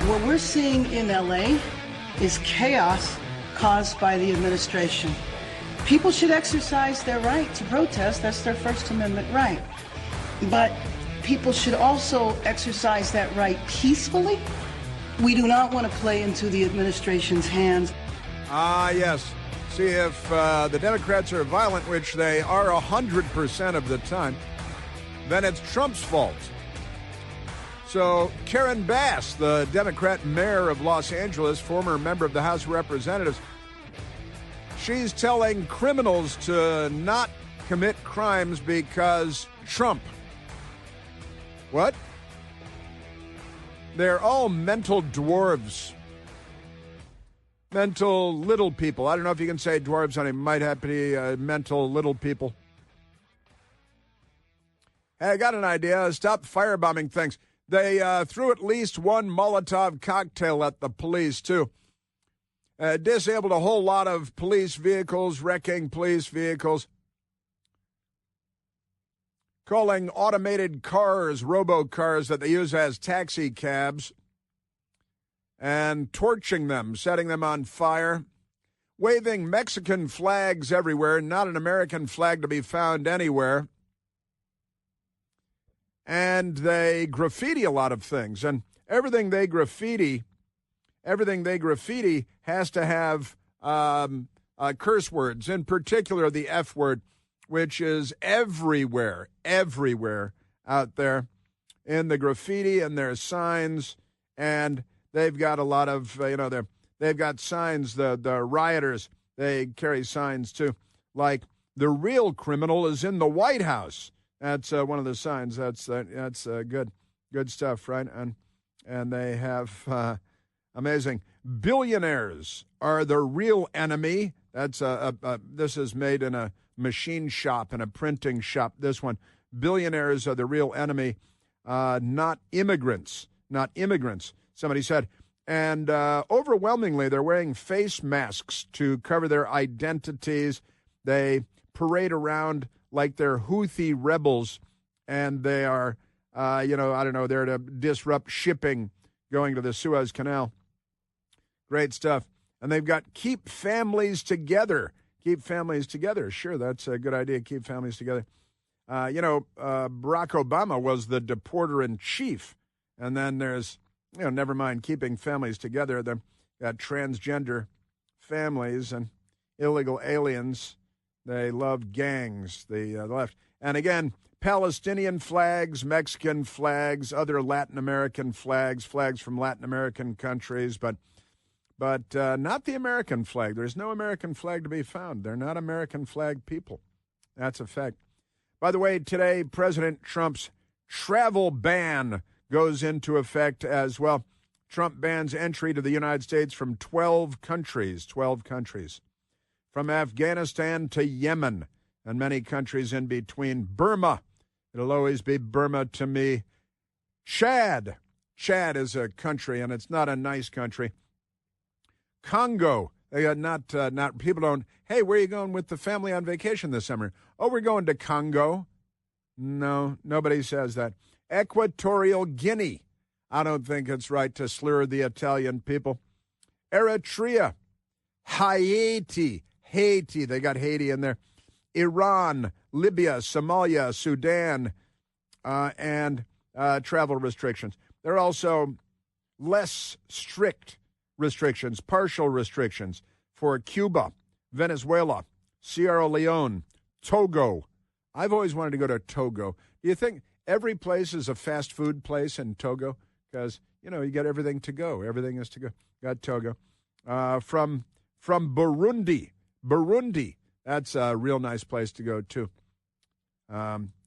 What we're seeing in LA is chaos caused by the administration. People should exercise their right to protest. That's their First Amendment right. But people should also exercise that right peacefully. We do not want to play into the administration's hands. Yes. See, if the Democrats are violent, which they are 100% of the time, then it's Trump's fault. So Karen Bass, the Democrat mayor of Los Angeles, former member of the House of Representatives, she's telling criminals to not commit crimes because Trump. What? They're all mental dwarves. Mental little people. I don't know if you can say dwarves on it. Might have to be mental little people. Hey, I got an idea. Stop firebombing things. They threw at least one Molotov cocktail at the police, too. Disabled a whole lot of police vehicles, wrecking police vehicles. Calling automated cars, robocars that they use as taxi cabs, and torching them, setting them on fire. Waving Mexican flags everywhere, not an American flag to be found anywhere. And they graffiti a lot of things. And everything they graffiti has to have curse words, in particular the F word, which is everywhere out there in the graffiti and their signs. And they've got a lot of, they've got signs, the rioters, they carry signs too, like the real criminal is in the White House. That's one of the signs. That's good stuff, right? And they have amazing. Billionaires are the real enemy. That's this is made in a machine shop, in a printing shop. This one, billionaires are the real enemy, not immigrants. Not immigrants. Somebody said, and overwhelmingly they're wearing face masks to cover their identities. They parade around like they're Houthi rebels, and they are, they're to disrupt shipping going to the Suez Canal. Great stuff. And they've got keep families together. Keep families together. Sure, that's a good idea, keep families together. Barack Obama was the deporter-in-chief. And then there's, never mind keeping families together. They've got transgender families and illegal aliens. They love gangs, the left. And again, Palestinian flags, Mexican flags, other Latin American flags from Latin American countries, but not the American flag. There's no American flag to be found. They're not American flag people. That's a fact. By the way, today, President Trump's travel ban goes into effect as well. Trump bans entry to the United States from 12 countries. From Afghanistan to Yemen and many countries in between. Burma. It'll always be Burma to me. Chad. Chad is a country, and it's not a nice country. Congo. They got not people don't. Hey, where are you going with the family on vacation this summer? Oh, we're going to Congo. No, nobody says that. Equatorial Guinea. I don't think it's right to slur the Italian people. Eritrea. Haiti. They got Haiti in there. Iran, Libya, Somalia, Sudan, and travel restrictions. There are also less strict restrictions, partial restrictions for Cuba, Venezuela, Sierra Leone, Togo. I've always wanted to go to Togo. Do you think every place is a fast food place in Togo? Because, you get everything to go. Everything is to go. Got Togo. From Burundi. That's a real nice place to go, too.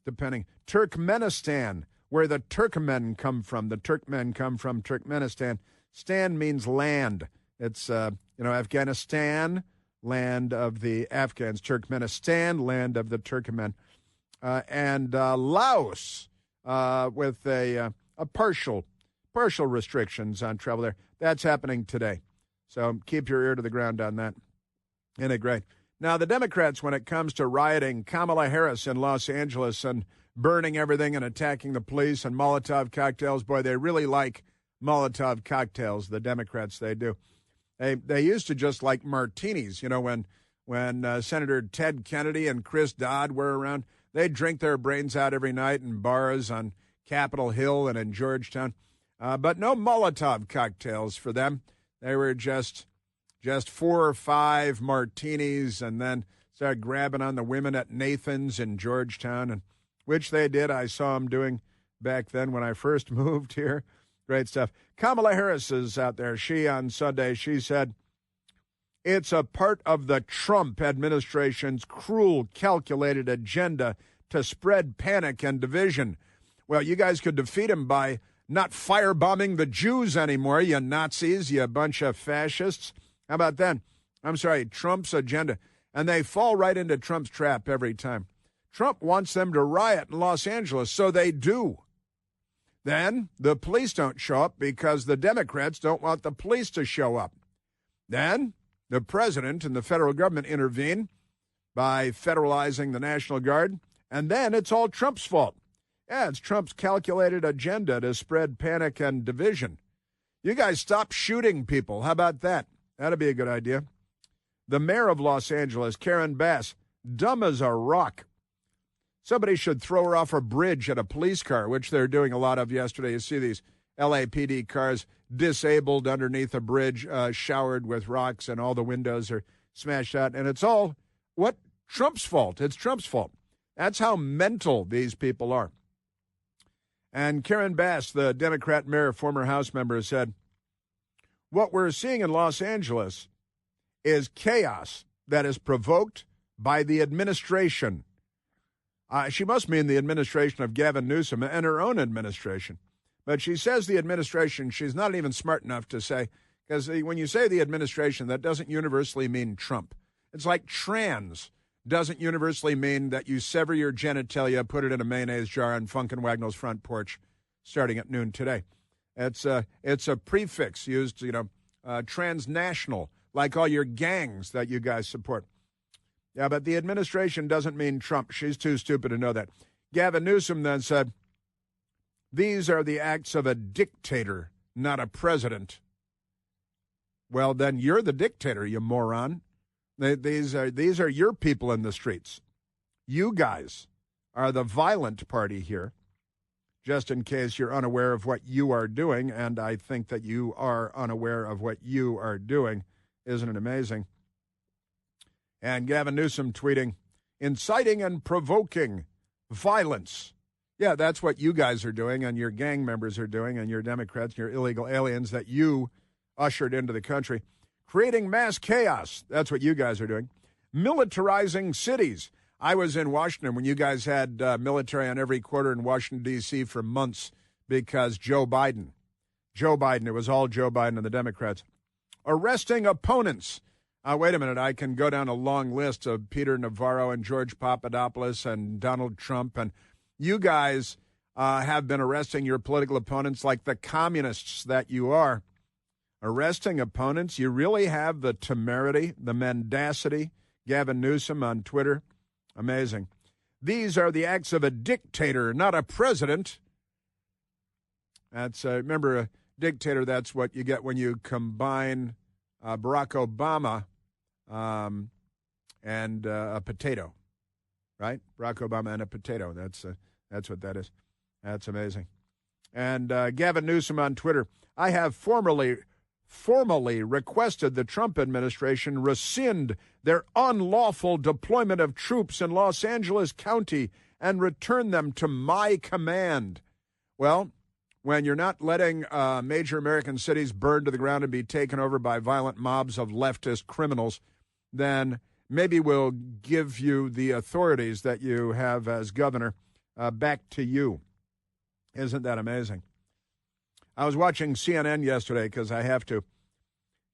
Depending. Turkmenistan, where the Turkmen come from. The Turkmen come from Turkmenistan. Stan means land. It's, Afghanistan, land of the Afghans. Turkmenistan, land of the Turkmen. And Laos, with a partial restrictions on travel there. That's happening today. So keep your ear to the ground on that. Isn't it great? Now, the Democrats, when it comes to rioting, Kamala Harris in Los Angeles and burning everything and attacking the police and Molotov cocktails, boy, they really like Molotov cocktails, the Democrats, they do. They used to just like martinis, when Senator Ted Kennedy and Chris Dodd were around. They'd drink their brains out every night in bars on Capitol Hill and in Georgetown. But no Molotov cocktails for them. They were just 4 or 5 martinis and then started grabbing on the women at Nathan's in Georgetown, and which they did. I saw them doing back then when I first moved here. Great stuff. Kamala Harris is out there. On Sunday, she said, it's a part of the Trump administration's cruel, calculated agenda to spread panic and division. Well, you guys could defeat him by not firebombing the Jews anymore, you Nazis, you bunch of fascists. How about that? I'm sorry, Trump's agenda. And they fall right into Trump's trap every time. Trump wants them to riot in Los Angeles, so they do. Then the police don't show up because the Democrats don't want the police to show up. Then the president and the federal government intervene by federalizing the National Guard, and then it's all Trump's fault. Yeah, it's Trump's calculated agenda to spread panic and division. You guys stop shooting people. How about that? That'd be a good idea. The mayor of Los Angeles, Karen Bass, dumb as a rock. Somebody should throw her off a bridge at a police car, which they're doing a lot of yesterday. You see these LAPD cars disabled underneath a bridge, showered with rocks, and all the windows are smashed out. And it's all, what? Trump's fault. It's Trump's fault. That's how mental these people are. And Karen Bass, the Democrat mayor, former House member, said, what we're seeing in Los Angeles is chaos that is provoked by the administration. She must mean the administration of Gavin Newsom and her own administration. But she says the administration, she's not even smart enough to say, because when you say the administration, that doesn't universally mean Trump. It's like trans doesn't universally mean that you sever your genitalia, put it in a mayonnaise jar on Funkin' Wagnall's front porch starting at noon today. It's a prefix used, transnational, like all your gangs that you guys support. Yeah, but the administration doesn't mean Trump. She's too stupid to know that. Gavin Newsom then said, these are the acts of a dictator, not a president. Well, then you're the dictator, you moron. These are your people in the streets. You guys are the violent party here, just in case you're unaware of what you are doing, and I think that you are unaware of what you are doing. Isn't it amazing? And Gavin Newsom tweeting, inciting and provoking violence. Yeah, that's what you guys are doing and your gang members are doing and your Democrats, your illegal aliens that you ushered into the country. Creating mass chaos. That's what you guys are doing. Militarizing cities. I was in Washington when you guys had military on every corner in Washington, D.C. for months because Joe Biden, it was all Joe Biden and the Democrats. Arresting opponents. Wait a minute, I can go down a long list of Peter Navarro and George Papadopoulos and Donald Trump, and you guys have been arresting your political opponents like the communists that you are. Arresting opponents, you really have the temerity, the mendacity. Gavin Newsom on Twitter, amazing. These are the acts of a dictator, not a president. That's remember, a dictator, that's what you get when you combine Barack Obama and a potato, right? Barack Obama and a potato. That's what that is. That's amazing. And Gavin Newsom on Twitter, I have formally requested the Trump administration rescind their unlawful deployment of troops in Los Angeles County and return them to my command. Well, when you're not letting major American cities burn to the ground and be taken over by violent mobs of leftist criminals, then maybe we'll give you the authorities that you have as governor back to you. Isn't that amazing? I was watching CNN yesterday because I have to.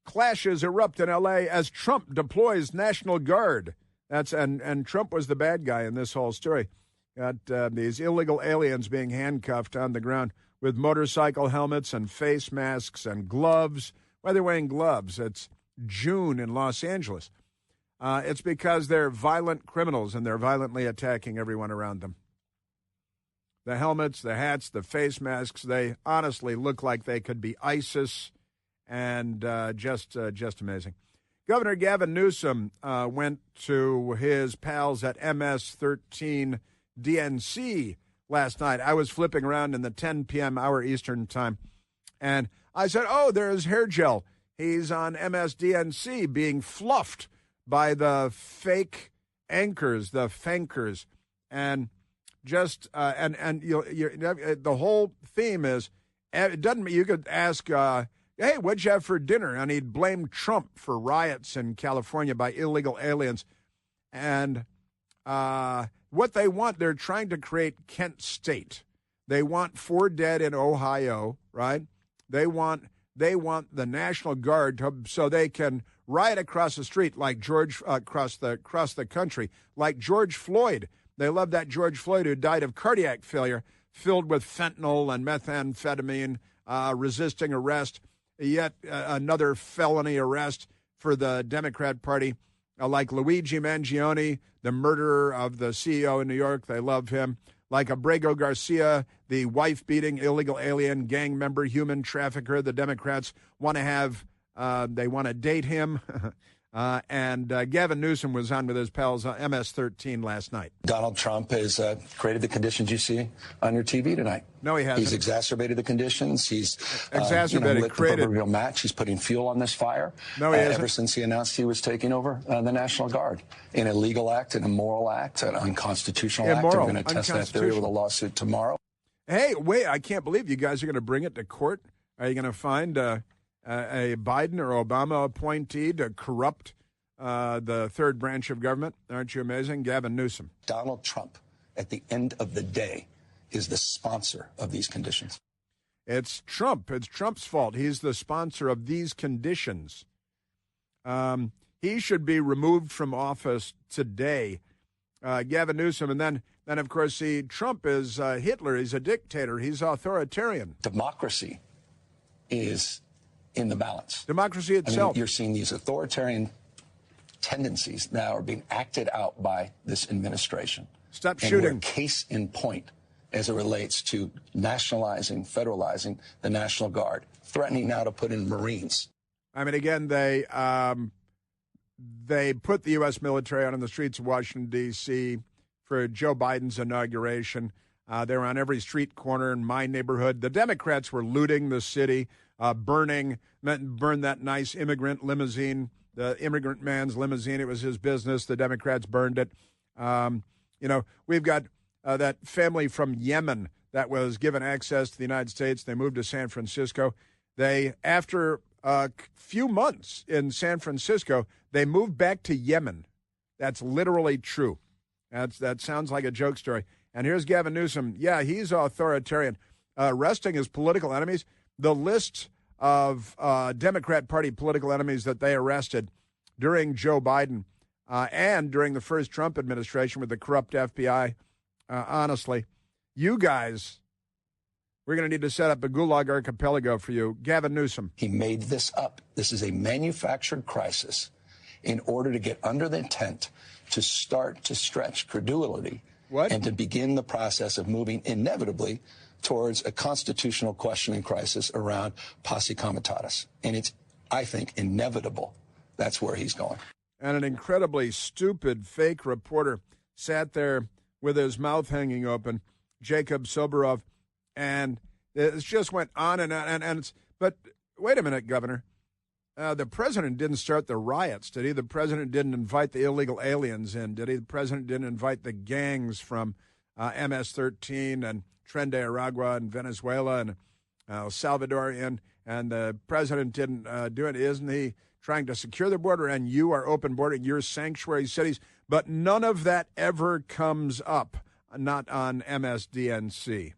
Clashes erupt in L.A. as Trump deploys National Guard. And Trump was the bad guy in this whole story. Got these illegal aliens being handcuffed on the ground with motorcycle helmets and face masks and gloves. Why they're wearing gloves? It's June in Los Angeles. It's because they're violent criminals and they're violently attacking everyone around them. The helmets, the hats, the face masks, they honestly look like they could be ISIS, and just amazing. Governor Gavin Newsom went to his pals at MS-13 DNC last night. I was flipping around in the 10 p.m. hour Eastern time, and I said, oh, there's hair gel. He's on MSDNC being fluffed by the fake anchors, the fankers, and just and the whole theme is it doesn't. You could ask, hey, what'd you have for dinner? And he'd blame Trump for riots in California by illegal aliens, and what they want, they're trying to create Kent State. They want 4 dead in Ohio, right? They want the National Guard so they can riot across the street like across the country, like George Floyd. They love that George Floyd who died of cardiac failure, filled with fentanyl and methamphetamine, resisting arrest. Yet another felony arrest for the Democrat Party, like Luigi Mangione, the murderer of the CEO in New York. They love him. Like Abrego Garcia, the wife-beating illegal alien gang member, human trafficker. The Democrats want to have, they want to date him. And Gavin Newsom was on with his pals MS-13 last night. Donald Trump has created the conditions you see on your TV tonight. No, he hasn't. He's exacerbated the conditions. He's exacerbated, created the proverbial match. He's putting fuel on this fire. No, he hasn't. Ever since he announced he was taking over the National Guard. An illegal act, an immoral act, an unconstitutional act. We're going to test that theory with a lawsuit tomorrow. Hey, wait, I can't believe you guys are going to bring it to court. Are you going to find a Biden or Obama appointee to corrupt the third branch of government? Aren't you amazing? Gavin Newsom. Donald Trump, at the end of the day, is the sponsor of these conditions. It's Trump. It's Trump's fault. He's the sponsor of these conditions. He should be removed from office today. Gavin Newsom. And then of course, see, Trump is Hitler. He's a dictator. He's authoritarian. Democracy is in the balance. Democracy itself. I mean, you're seeing these authoritarian tendencies now are being acted out by this administration. Stop shooting. We're case in point as it relates to nationalizing, federalizing the National Guard, threatening now to put in Marines. I mean, again, they put the U.S. military out on the streets of Washington, D.C. for Joe Biden's inauguration. They were on every street corner in my neighborhood. The Democrats were looting the city, burned that nice immigrant limousine, the immigrant man's limousine. It was his business. The Democrats burned it. We've got that family from Yemen that was given access to the United States. They moved to San Francisco. After a few months in San Francisco, they moved back to Yemen. That's literally true. That sounds like a joke story. And here's Gavin Newsom. Yeah, he's authoritarian. Arresting his political enemies. The list of Democrat Party political enemies that they arrested during Joe Biden and during the first Trump administration with the corrupt FBI. Honestly, you guys, we're going to need to set up a Gulag archipelago for you. Gavin Newsom. He made this up. This is a manufactured crisis in order to get under the tent to start to stretch credulity. What? And to begin the process of moving inevitably towards a constitutional questioning crisis around posse comitatus. And it's, I think, inevitable. That's where he's going. And an incredibly stupid fake reporter sat there with his mouth hanging open, Jacob Soborov, and it just went on and on. But wait a minute, Governor. The president didn't start the riots, did he? The president didn't invite the illegal aliens in, did he? The president didn't invite the gangs from MS-13 and Tren de Aragua and Venezuela and El Salvador in, and the president didn't do it. Isn't he trying to secure the border, and you are open bordering your sanctuary cities? But none of that ever comes up, not on MSDNC.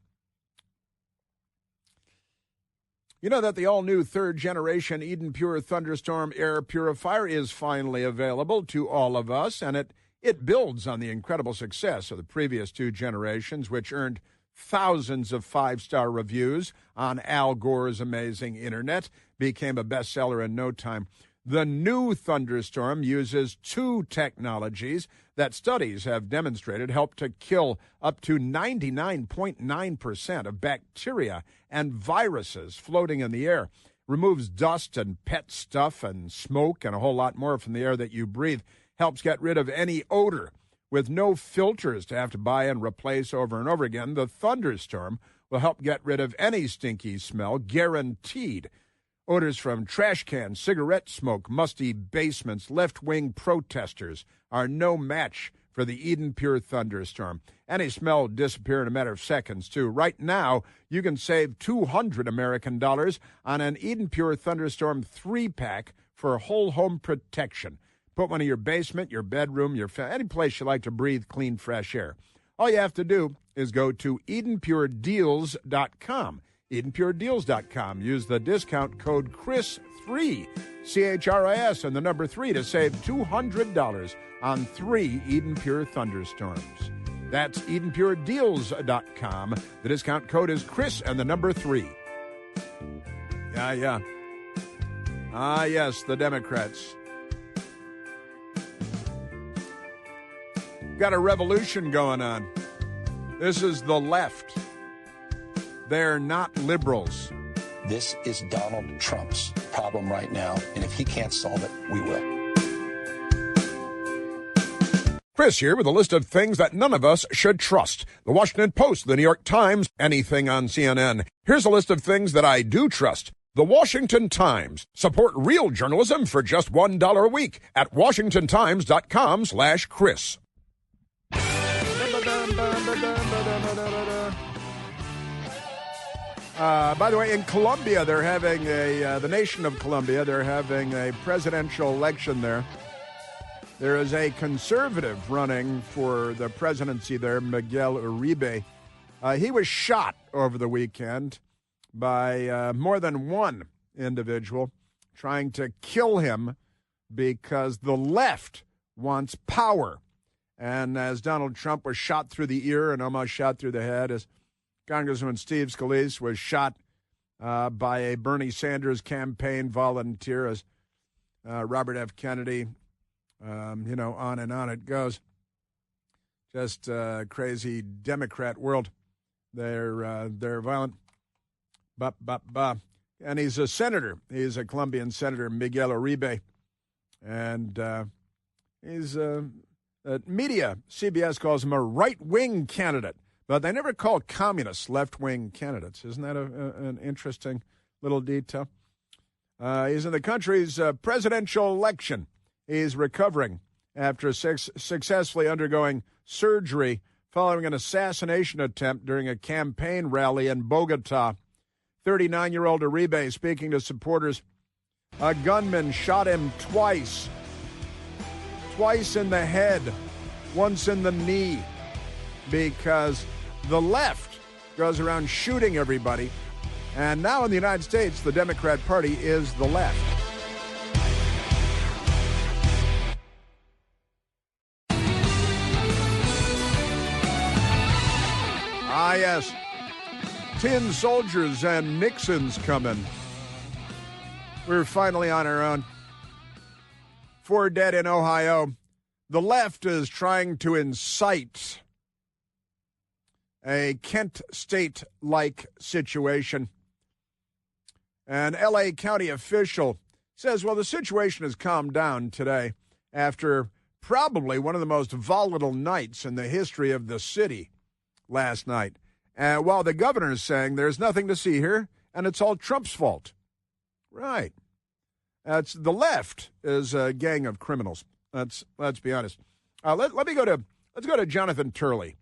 You know that the all-new third-generation Eden Pure Thunderstorm Air Purifier is finally available to all of us, and it builds on the incredible success of the previous 2 generations, which earned thousands of 5-star reviews on Al Gore's amazing internet, became a bestseller in no time. The new thunderstorm uses two technologies that studies have demonstrated help to kill up to 99.9% of bacteria and viruses floating in the air. Removes dust and pet stuff and smoke and a whole lot more from the air that you breathe. Helps get rid of any odor. With no filters to have to buy and replace over and over again, the thunderstorm will help get rid of any stinky smell, guaranteed. Odors from trash cans, cigarette smoke, musty basements, left-wing protesters are no match for the Eden Pure thunderstorm. Any smell will disappear in a matter of seconds, too. Right now, you can save $200 American on an Eden Pure thunderstorm 3-pack for whole home protection. Put one in your basement, your bedroom, any place you like to breathe clean, fresh air. All you have to do is go to EdenPureDeals.com. EdenPureDeals.com. Use the discount code CHRIS3, C-H-R-I-S, and the number 3 to save $200 on 3 Eden Pure thunderstorms. That's EdenPureDeals.com. The discount code is CHRIS and the number 3. Yeah. Ah, yes, the Democrats. Got a revolution going on. This is the left. They're not liberals. This is Donald Trump's problem right now, and if he can't solve it, we will. Chris here with a list of things that none of us should trust. The Washington Post, the New York Times, anything on CNN. Here's a list of things that I do trust. The Washington Times. Support real journalism for just $1 a week at WashingtonTimes.com/Chris. By the way, in Colombia, they're having the nation of Colombia, they're having a presidential election there. There is a conservative running for the presidency there, Miguel Uribe. He was shot over the weekend by more than one individual trying to kill him because the left wants power. And as Donald Trump was shot through the ear and almost shot through the head, as Congressman Steve Scalise was shot by a Bernie Sanders campaign volunteer, as Robert F. Kennedy, on and on it goes. Just a crazy Democrat world. They're violent. And he's a senator. He's a Colombian senator, Miguel Uribe. And he's media, CBS calls him a right-wing candidate. But they never call communists left-wing candidates. Isn't that an interesting little detail? He's in the country's presidential election. He's recovering after successfully undergoing surgery following an assassination attempt during a campaign rally in Bogota. 39-year-old Uribe speaking to supporters. A gunman shot him twice in the head, once in the knee, because the left goes around shooting everybody. And now in the United States, the Democrat Party is the left. Ah, yes. Tin soldiers and Nixon's coming. We're finally on our own. 4 dead in Ohio. The left is trying to incite a Kent State-like situation. An L.A. County official says, well, the situation has calmed down today after probably one of the most volatile nights in the history of the city last night. While the governor is saying there's nothing to see here, and it's all Trump's fault. Right. That's the left is a gang of criminals. Let's be honest. Let's go to Jonathan Turley.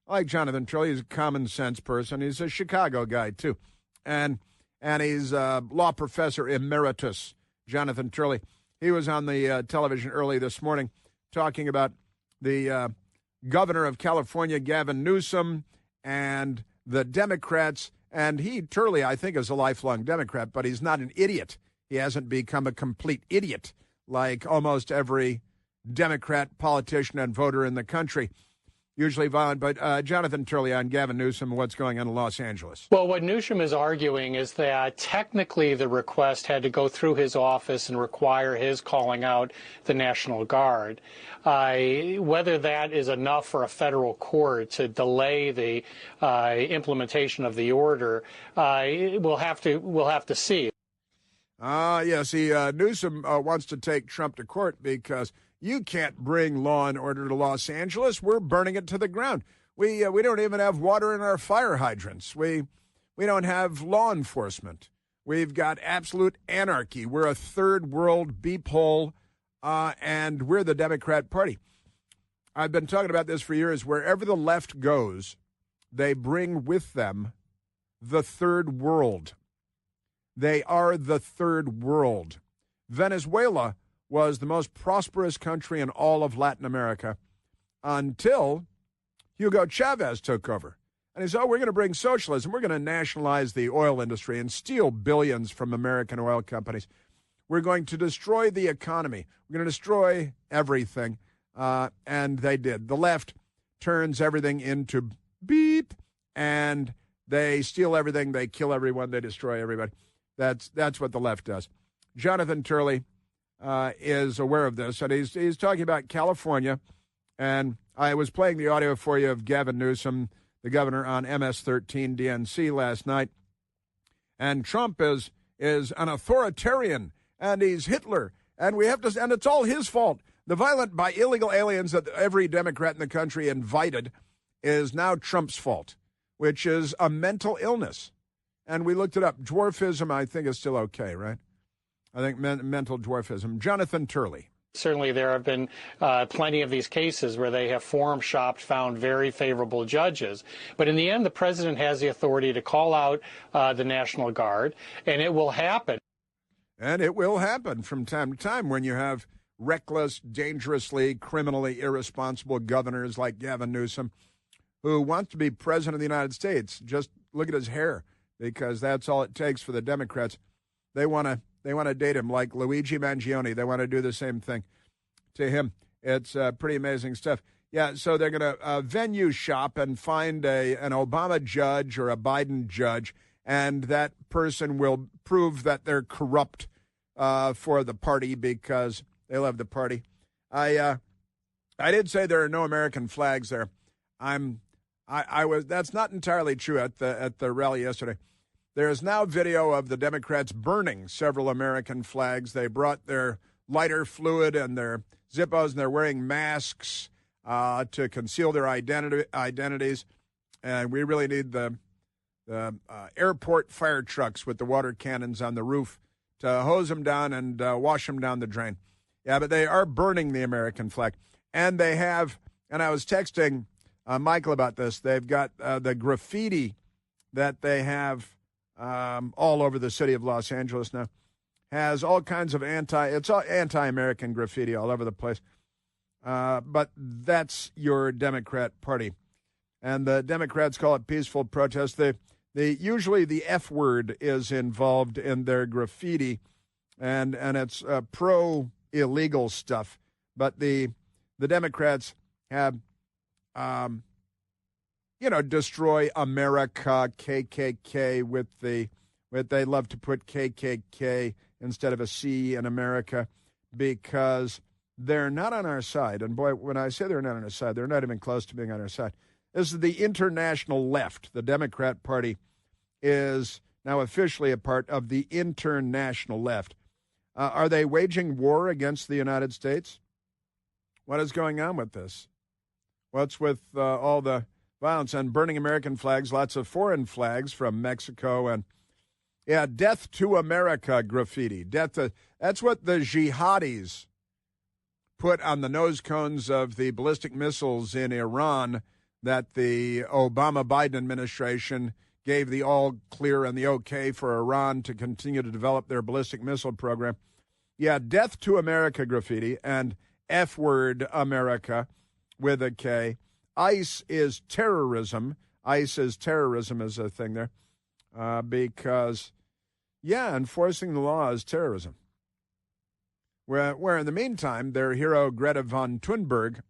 I like Jonathan Turley. He's a common sense person. He's a Chicago guy too, and he's a law professor emeritus. Jonathan Turley. He was on the television early this morning talking about the governor of California, Gavin Newsom, and the Democrats. And Turley, I think, is a lifelong Democrat, but he's not an idiot. He hasn't become a complete idiot like almost every Democrat politician and voter in the country. usually violent. But Jonathan Turley on Gavin Newsom, what's going on in Los Angeles? Well, what Newsom is arguing is that technically the request had to go through his office and require his calling out the National Guard. Whether that is enough for a federal court to delay the implementation of the order, we'll have to see. Newsom wants to take Trump to court because you can't bring law and order to Los Angeles. We're burning it to the ground. We don't even have water in our fire hydrants. We don't have law enforcement. We've got absolute anarchy. We're a third world beep hole, and we're the Democrat Party. I've been talking about this for years. Wherever the left goes, they bring with them the third world. They are the third world. Venezuela was the most prosperous country in all of Latin America until Hugo Chavez took over. And he said, we're going to bring socialism. We're going to nationalize the oil industry and steal billions from American oil companies. We're going to destroy the economy. We're going to destroy everything. And they did. The left turns everything into beep, and they steal everything. They kill everyone. They destroy everybody. That's what the left does. Jonathan Turley is aware of this, and he's talking about California. And I was playing the audio for you of Gavin Newsom, the governor, on MS-13 DNC last night. And Trump is an authoritarian, and he's Hitler, and it's all his fault. The violent by illegal aliens that every Democrat in the country invited is now Trump's fault, which is a mental illness. And we looked it up. Dwarfism, I think, is still okay, right? I think mental dwarfism. Jonathan Turley. Certainly there have been plenty of these cases where they have forum shopped, found very favorable judges. But in the end, the president has the authority to call out the National Guard, and it will happen. And it will happen from time to time when you have reckless, dangerously, criminally irresponsible governors like Gavin Newsom who want to be president of the United States. Just look at his hair, because that's all it takes for the Democrats. They want to date him like Luigi Mangione. They want to do the same thing to him. It's pretty amazing stuff. Yeah, so they're going to venue shop and find an Obama judge or a Biden judge, and that person will prove that they're corrupt for the party because they love the party. I did say there are no American flags there. That's not entirely true at the rally yesterday. There is now video of the Democrats burning several American flags. They brought their lighter fluid and their Zippos, and they're wearing masks to conceal their identities. And we really need the airport fire trucks with the water cannons on the roof to hose them down and wash them down the drain. Yeah, but they are burning the American flag. And they have, and I was texting Michael about this, they've got the graffiti that they have all over the city of Los Angeles now, has all kinds of anti-American graffiti all over the place. But that's your Democrat Party. And the Democrats call it peaceful protest. Usually the F word is involved in their graffiti, and it's pro-illegal stuff. But the Democrats have, destroy America, KKK they love to put KKK instead of a C in America because they're not on our side. And boy, when I say they're not on our side, they're not even close to being on our side. This is the international left. The Democrat Party is now officially a part of the international left. Are they waging war against the United States? What is going on with this? What's with all the violence and burning American flags, lots of foreign flags from Mexico, and death to America graffiti. That's what the jihadis put on the nose cones of the ballistic missiles in Iran that the Obama-Biden administration gave the all clear and the okay for Iran to continue to develop their ballistic missile program. Yeah, death to America graffiti and F-word America with a K. ICE is terrorism. ICE is terrorism is a thing there because, enforcing the law is terrorism. Where in the meantime, their hero Greta von Thunberg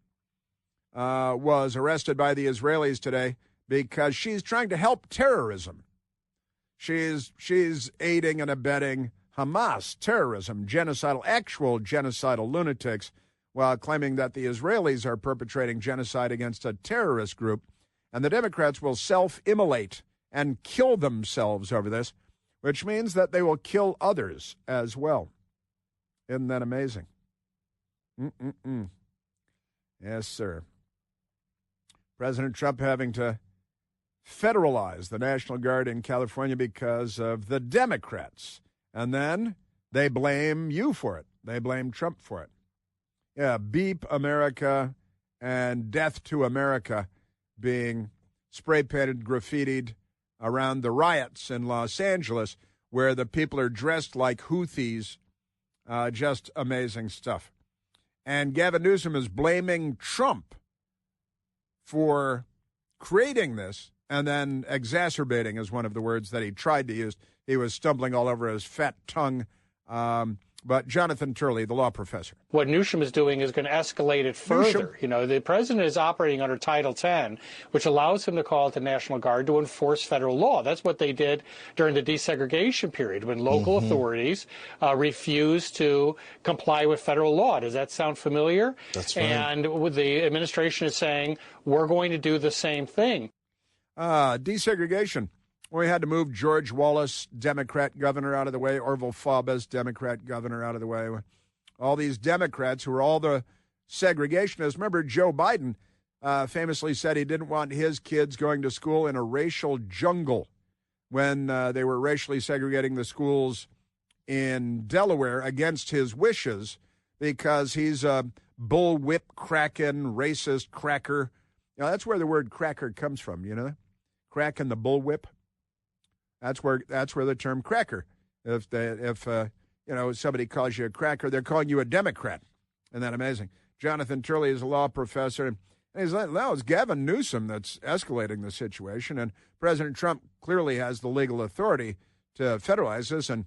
was arrested by the Israelis today because she's trying to help terrorism. She's aiding and abetting Hamas, terrorism, actual genocidal lunatics, while claiming that the Israelis are perpetrating genocide against a terrorist group. And the Democrats will self-immolate and kill themselves over this, which means that they will kill others as well. Isn't that amazing? Yes, sir. President Trump having to federalize the National Guard in California because of the Democrats. And then they blame you for it. They blame Trump for it. Yeah, Beep America and Death to America being spray-painted, graffitied around the riots in Los Angeles, where the people are dressed like Houthis. Just amazing stuff. And Gavin Newsom is blaming Trump for creating this and then exacerbating is one of the words that he tried to use. He was stumbling all over his fat tongue. But Jonathan Turley, the law professor. What Newsom is doing is going to escalate it further. You know, the president is operating under Title X, which allows him to call it the National Guard to enforce federal law. That's what they did during the desegregation period when local authorities refused to comply with federal law. Does that sound familiar? That's right. And the administration is saying, we're going to do the same thing. Desegregation. We had to move George Wallace, Democrat governor, out of the way, Orville Faubus, Democrat governor, out of the way. All these Democrats who were all the segregationists. Remember, Joe Biden famously said he didn't want his kids going to school in a racial jungle when they were racially segregating the schools in Delaware against his wishes because he's a bullwhip cracking racist cracker. You know, that's where the word cracker comes from, you know, crack and the bullwhip. That's where the term cracker. If somebody calls you a cracker, they're calling you a Democrat. Isn't that amazing? Jonathan Turley is a law professor, and he's like, no, it's Gavin Newsom that's escalating the situation, and President Trump clearly has the legal authority to federalize this. And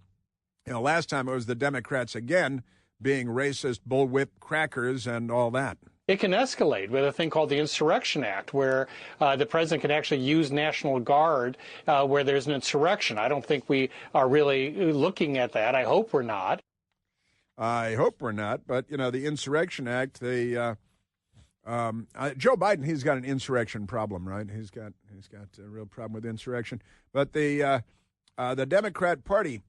last time it was the Democrats again being racist, bullwhip crackers, and all that. It can escalate with a thing called the Insurrection Act, where the president can actually use National Guard where there's an insurrection. I don't think we are really looking at that. I hope we're not. I hope we're not. But, the Insurrection Act, Joe Biden, he's got an insurrection problem, right? He's got a real problem with insurrection. But the Democrat Party,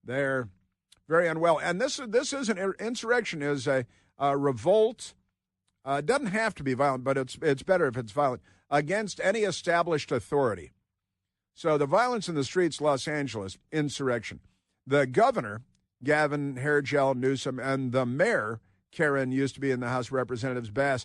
they're very unwell. And this is an insurrection, is a revolt. It doesn't have to be violent, but it's better if it's violent, against any established authority. So the violence in the streets, Los Angeles, insurrection. The governor, Gavin Hairgel Newsom, and the mayor, Karen, used to be in the House of Representatives, Bass,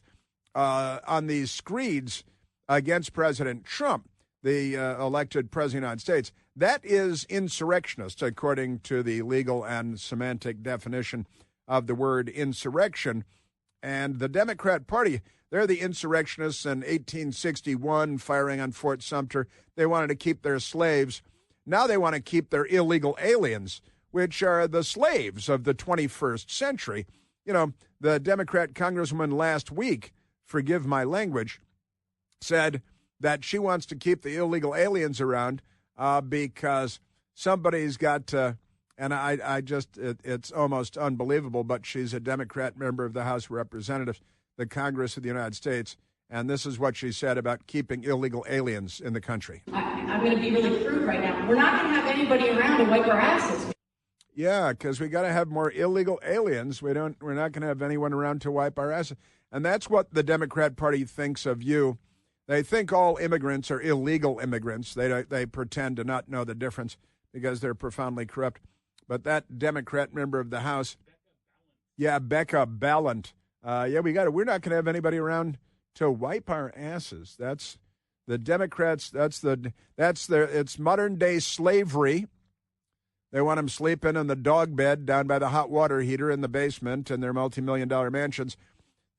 on these screeds against President Trump, the elected president of the United States. That is insurrectionist, according to the legal and semantic definition of the word insurrection. And the Democrat Party, they're the insurrectionists in 1861 firing on Fort Sumter. They wanted to keep their slaves. Now they want to keep their illegal aliens, which are the slaves of the 21st century. The Democrat congresswoman last week, forgive my language, said that she wants to keep the illegal aliens around because somebody's got to. And it's almost unbelievable, but she's a Democrat member of the House of Representatives, the Congress of the United States, and this is what she said about keeping illegal aliens in the country. I'm going to be really crude right now. We're not going to have anybody around to wipe our asses. Yeah, because we got to have more illegal aliens. We're not going to have anyone around to wipe our asses. And that's what the Democrat Party thinks of you. They think all immigrants are illegal immigrants. They pretend to not know the difference because they're profoundly corrupt. But that Democrat member of the House, Becca Ballant, we're not going to have anybody around to wipe our asses. That's the Democrats. It's modern day slavery. They want them sleeping in the dog bed down by the hot water heater in the basement in their multi-million-dollar mansions.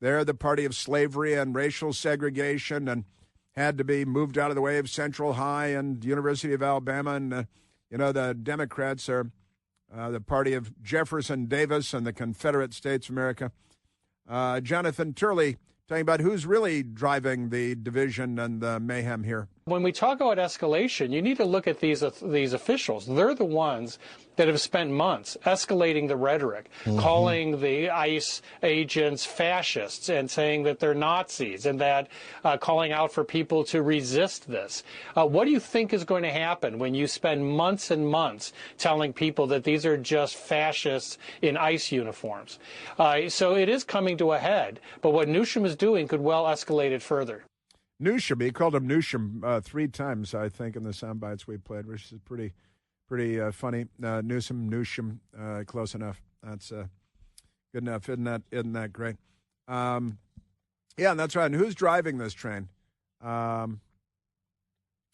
They're the party of slavery and racial segregation and had to be moved out of the way of Central High and University of Alabama. And, the Democrats are the party of Jefferson Davis and the Confederate States of America. Jonathan Turley talking about who's really driving the division and the mayhem here. When we talk about escalation, you need to look at these officials. They're the ones that have spent months escalating the rhetoric, calling the ICE agents fascists and saying that they're Nazis and that calling out for people to resist this. What do you think is going to happen when you spend months and months telling people that these are just fascists in ICE uniforms? So it is coming to a head, but what Newsom is doing could well escalate it further. Newsom, he called him Newsom 3 times, I think, in the sound bites we played, which is pretty funny. Newsom, close enough. That's good enough. Isn't that great? Yeah, and that's right. And who's driving this train? And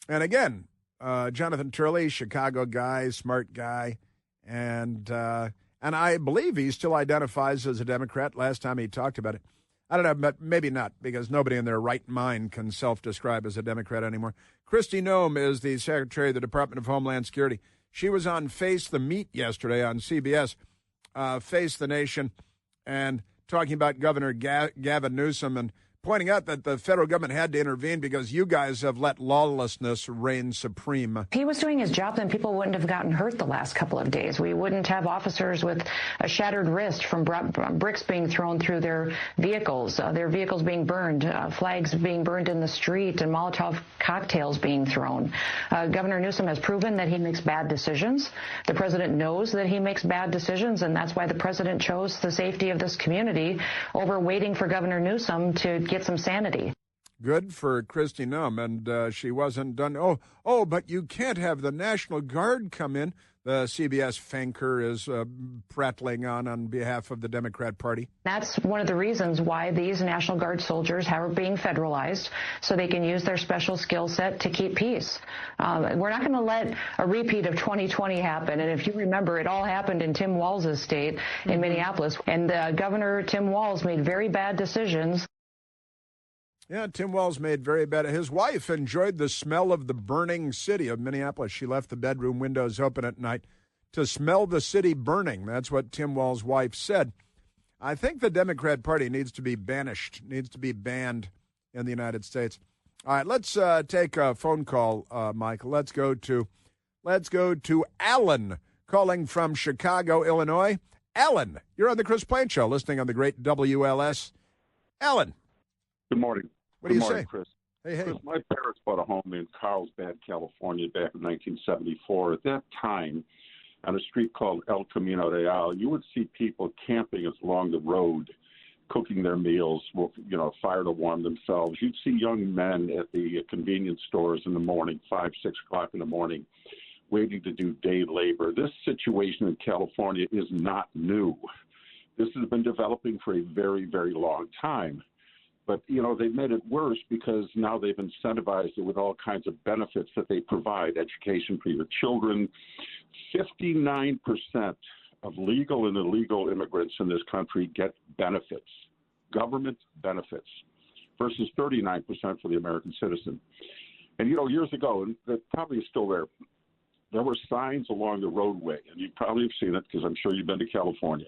again, Jonathan Turley, Chicago guy, smart guy, and I believe he still identifies as a Democrat. Last time he talked about it. I don't know, but maybe not, because nobody in their right mind can self-describe as a Democrat anymore. Kristi Noem is the Secretary of the Department of Homeland Security. She was on Face the Meat yesterday on CBS, Face the Nation, and talking about Governor Gavin Newsom and pointing out that the federal government had to intervene because you guys have let lawlessness reign supreme. If he was doing his job, then people wouldn't have gotten hurt the last couple of days. We wouldn't have officers with a shattered wrist from bricks being thrown through their vehicles being burned, flags being burned in the street, and Molotov cocktails being thrown. Governor Newsom has proven that he makes bad decisions. The president knows that he makes bad decisions, and that's why the president chose the safety of this community over waiting for Governor Newsom to get some sanity. Good for Kristi Noem, and she wasn't done. Oh, but you can't have the National Guard come in. The CBS Fanker is prattling on behalf of the Democrat Party. That's one of the reasons why these National Guard soldiers are being federalized, so they can use their special skill set to keep peace. We're not going to let a repeat of 2020 happen. And if you remember, it all happened in Tim Walz's state in Minneapolis. And Governor Tim Walz made very bad decisions. Yeah, Tim Walz made very bad. His wife enjoyed the smell of the burning city of Minneapolis. She left the bedroom windows open at night to smell the city burning. That's what Tim Walz's wife said. I think the Democrat Party needs to be banished, needs to be banned in the United States. All right, let's take a phone call, Michael. Let's go to Alan calling from Chicago, Illinois. Alan, you're on the Chris Plain Show, listening on the great WLS. Alan. Good morning. What do you say? Chris. Hey. Chris, my parents bought a home in Carlsbad, California back in 1974. At that time, on a street called El Camino Real, you would see people camping along the road, cooking their meals, fire to warm themselves. You'd see young men at the convenience stores in the morning, 5, 6 o'clock in the morning, waiting to do day labor. This situation in California is not new. This has been developing for a very, very long time. But, they've made it worse because now they've incentivized it with all kinds of benefits that they provide, education for your children. 59% of legal and illegal immigrants in this country get benefits, government benefits, versus 39% for the American citizen. And, years ago, and that probably is still there were signs along the roadway, and you probably have seen it because I'm sure you've been to California.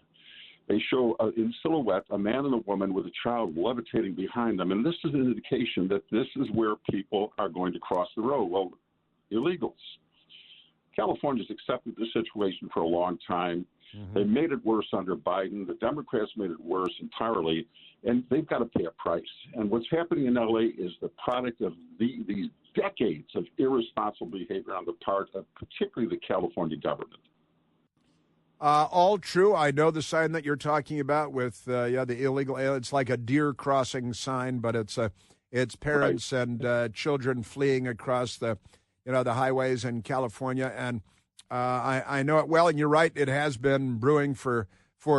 They show in silhouette a man and a woman with a child levitating behind them. And this is an indication that this is where people are going to cross the road. Well, illegals. California's accepted this situation for a long time. Mm-hmm. They made it worse under Biden. The Democrats made it worse entirely. And they've got to pay a price. And what's happening in L.A. is the product of these decades of irresponsible behavior on the part of particularly the California government. All true. I know the sign that you're talking about with the illegal alien. It's like a deer crossing sign, but it's parents right. and children fleeing across the highways in California. And I know it well. And you're right. It has been brewing for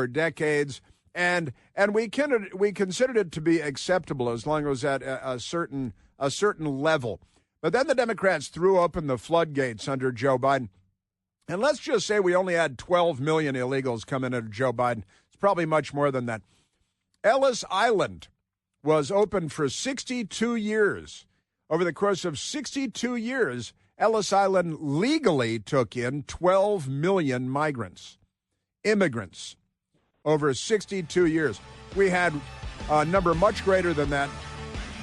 decades. And we considered it to be acceptable as long as it was at a certain level. But then the Democrats threw open the floodgates under Joe Biden. And let's just say we only had 12 million illegals come in under Joe Biden. It's probably much more than that. Ellis Island was open for 62 years. Over the course of 62 years, Ellis Island legally took in 12 million immigrants, over 62 years. We had a number much greater than that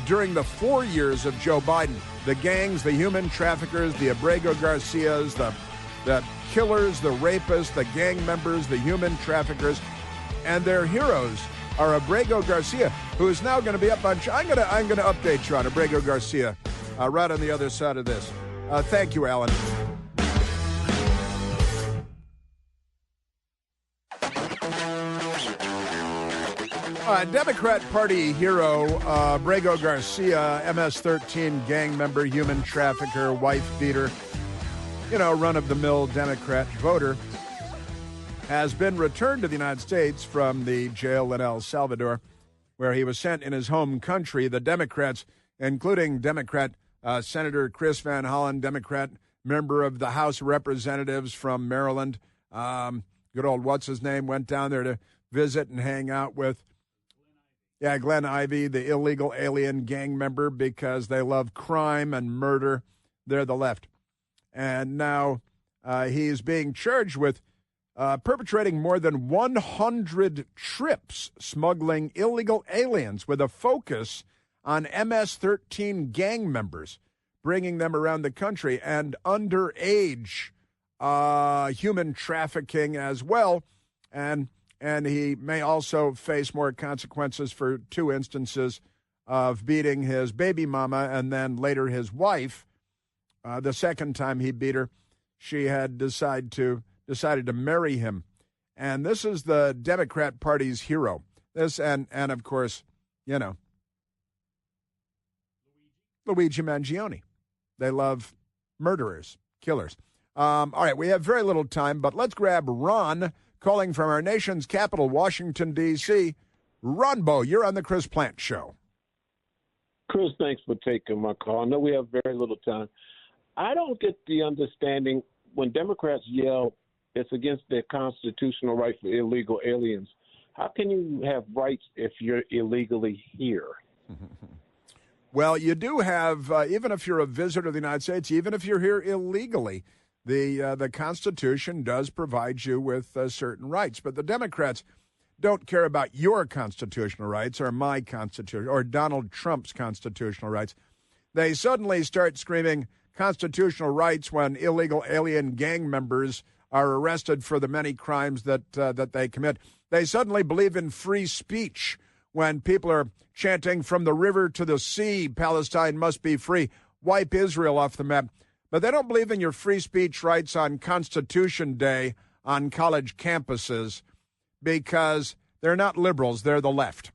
during the 4 years of Joe Biden. The gangs, the human traffickers, the Abrego Garcias, the killers, the rapists, the gang members, the human traffickers, and their heroes are Abrego Garcia, who is now going to be up on. I'm going to update you on Abrego Garcia right on the other side of this. Thank you, Alan. Democrat Party hero Abrego Garcia, MS-13 gang member, human trafficker, wife beater, run-of-the-mill Democrat voter, has been returned to the United States from the jail in El Salvador, where he was sent in his home country. The Democrats, including Democrat Senator Chris Van Hollen, Democrat member of the House of Representatives from Maryland, good old what's-his-name, went down there to visit and hang out with Glenn Ivey, the illegal alien gang member, because they love crime and murder. They're the left. And now he's being charged with perpetrating more than 100 trips smuggling illegal aliens with a focus on MS-13 gang members, bringing them around the country, and underage human trafficking as well. And he may also face more consequences for 2 instances of beating his baby mama and then later his wife. The second time he beat her, she had decided to marry him. And this is the Democrat Party's hero. This and of course, Luigi Mangione. They love murderers, killers. All right, we have very little time, but let's grab Ron, calling from our nation's capital, Washington, D.C. Ronbo, you're on the Chris Plant Show. Chris, thanks for taking my call. I know we have very little time. I don't get the understanding when Democrats yell it's against their constitutional right for illegal aliens. How can you have rights if you're illegally here? Well, you do have, even if you're a visitor to the United States, even if you're here illegally, the Constitution does provide you with certain rights. But the Democrats don't care about your constitutional rights or my constitution or Donald Trump's constitutional rights. They suddenly start screaming constitutional rights when illegal alien gang members are arrested for the many crimes that they commit. They suddenly believe in free speech when people are chanting from the river to the sea, Palestine must be free, wipe Israel off the map. But they don't believe in your free speech rights on Constitution Day on college campuses because they're not liberals, they're the left.